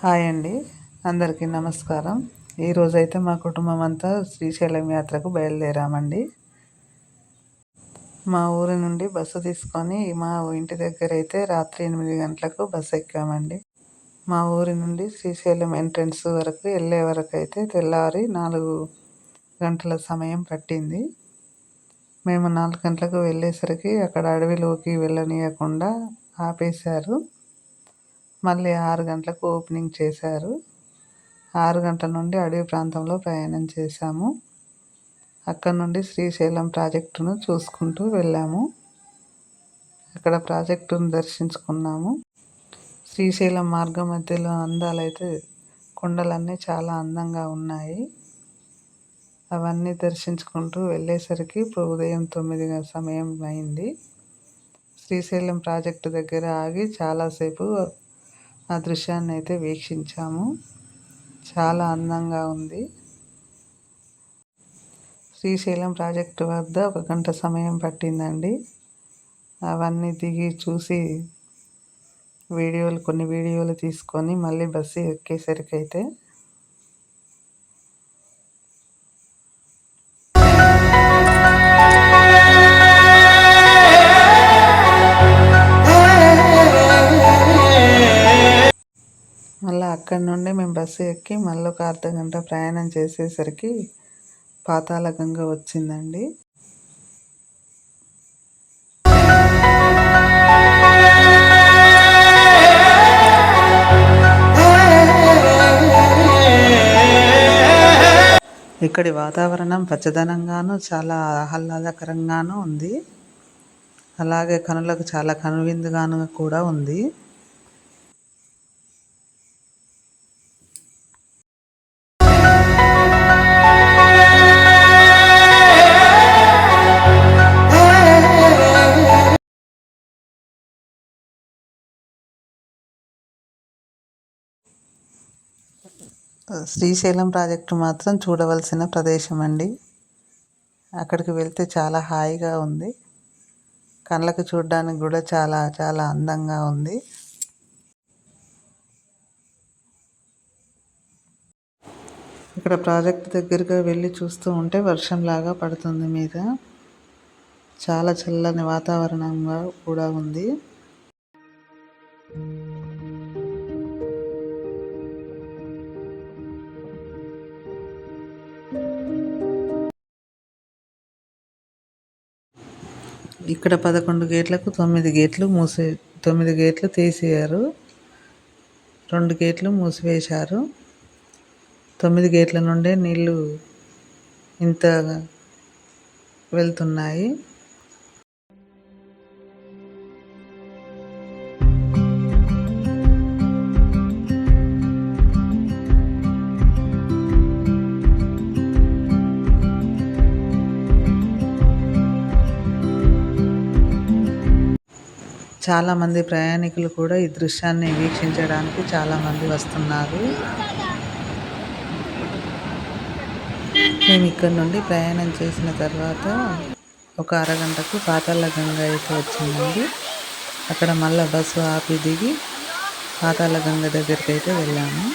Hi అండి, అందరికీ నమస్కారం. ఈరోజైతే మా కుటుంబం అంతా శ్రీశైలం యాత్రకు బయలుదేరామండి. మా ఊరి నుండి బస్సు తీసుకొని మా ఇంటి దగ్గర అయితే రాత్రి 8 గంటలకు బస్సు ఎక్కామండి. మా ఊరి నుండి శ్రీశైలం ఎంట్రన్స్ వరకు వెళ్ళే వరకు అయితే తెల్లారి 4 గంటల సమయం పట్టింది. మేము 4 గంటలకు వెళ్ళేసరికి అక్కడ అడవిలోకి వెళ్ళనీయకుండా ఆపేశారు. మళ్ళీ 6 గంటలకు ఓపెనింగ్ చేశారు. 6 గంటల నుండి అడవి ప్రాంతంలో ప్రయాణం చేశాము. అక్కడ నుండి శ్రీశైలం ప్రాజెక్టును చూసుకుంటూ వెళ్ళాము. అక్కడ ప్రాజెక్టును దర్శించుకున్నాము. శ్రీశైలం మార్గం మధ్యలో అందాలైతే కొండలన్నీ చాలా అందంగా ఉన్నాయి. అవన్నీ దర్శించుకుంటూ వెళ్ళేసరికి ఉదయం 9 సమయం అయింది. శ్రీశైలం ప్రాజెక్టు దగ్గర ఆగి చాలాసేపు ఆ దృశ్యాన్ని అయితే వీక్షించాము. చాలా అందంగా ఉంది. శ్రీశైలం ప్రాజెక్టు వద్ద 1 గంట సమయం పట్టిందండి. అవన్నీ దిగి చూసి కొన్ని వీడియోలు తీసుకొని మళ్ళీ బస్సు ఎక్కేసరికి అయితే మళ్ళీ అక్కడి నుండి మేము బస్సు ఎక్కి మళ్ళీ ఒక అర్ధగంట ప్రయాణం చేసేసరికి పాతాళగంగ వచ్చిందండి. ఇక్కడి వాతావరణం పచ్చదనంగాను చాలా ఆహ్లాదకరంగాను ఉంది. అలాగే కనులకు చాలా కనువిందుగాను కూడా ఉంది. శ్రీశైలం ప్రాజెక్టు మాత్రం చూడవలసిన ప్రదేశం అండి. అక్కడికి వెళ్తే చాలా హాయిగా ఉంది. కళ్ళకు చూడడానికి కూడా చాలా చాలా అందంగా ఉంది. ఇక్కడ ప్రాజెక్టు దగ్గరగా వెళ్ళి చూస్తూ ఉంటే వర్షంలాగా పడుతుంది మీద. చాలా చల్లని వాతావరణంగా కూడా ఉంది. ఇక్కడ 11 గేట్లకు 9 గేట్లు తీసేయారు. 2 గేట్లు మూసివేశారు. 9 గేట్ల నుండే నీళ్లు ఇంత వెళ్తున్నాయి. చాలామంది ప్రయాణికులు కూడా ఈ దృశ్యాన్ని వీక్షించడానికి చాలామంది వస్తున్నారు. మేము ఇక్కడ నుండి ప్రయాణం చేసిన తర్వాత ఒక అరగంటకు పాతాళగంగ అయితే వచ్చిందండి. అక్కడ మళ్ళీ బస్సు ఆపి దిగి పాతాళగంగ దగ్గరికి అయితే వెళ్ళాము.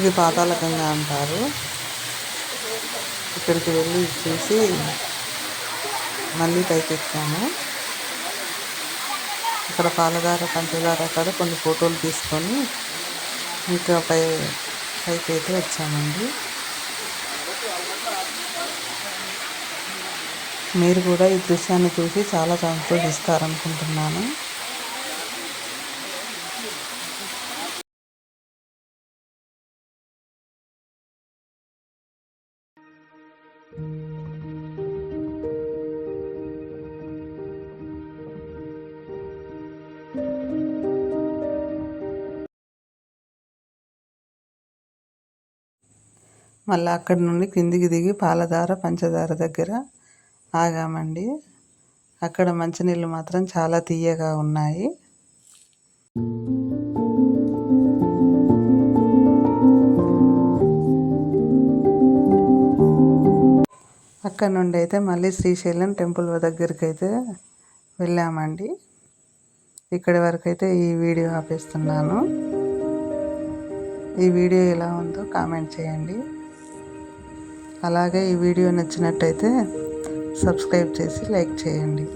ఇది పాతాళగంగ అంటారు. ఇక్కడికి వెళ్ళి చూసి మళ్ళీ పైకి ఎక్కాము. ఇక్కడ పాలధార పంచదార అక్కడ కొన్ని ఫోటోలు తీసుకొని ఇంకా పైకి అయితే వచ్చామండి. మీరు కూడా ఈ దృశ్యాన్ని చూసి చాలా సంతోషిస్తారనుకుంటున్నాను. మళ్ళీ అక్కడి నుండి కిందికి దిగి పాలధార పంచదార దగ్గర ఆగామండి. అక్కడ మంచినీళ్ళు మాత్రం చాలా తీయగా ఉన్నాయి. అక్కడ నుండి అయితే మళ్ళీ శ్రీశైలం టెంపుల్ దగ్గరికి అయితే వెళ్ళామండి. ఇక్కడి వరకు అయితే ఈ వీడియో ఆపేస్తున్నాను. ఈ వీడియో ఎలా ఉందో కామెంట్ చేయండి. అలాగే ఈ వీడియో నచ్చినట్టయితే సబ్స్క్రైబ్ చేసి లైక్ చేయండి.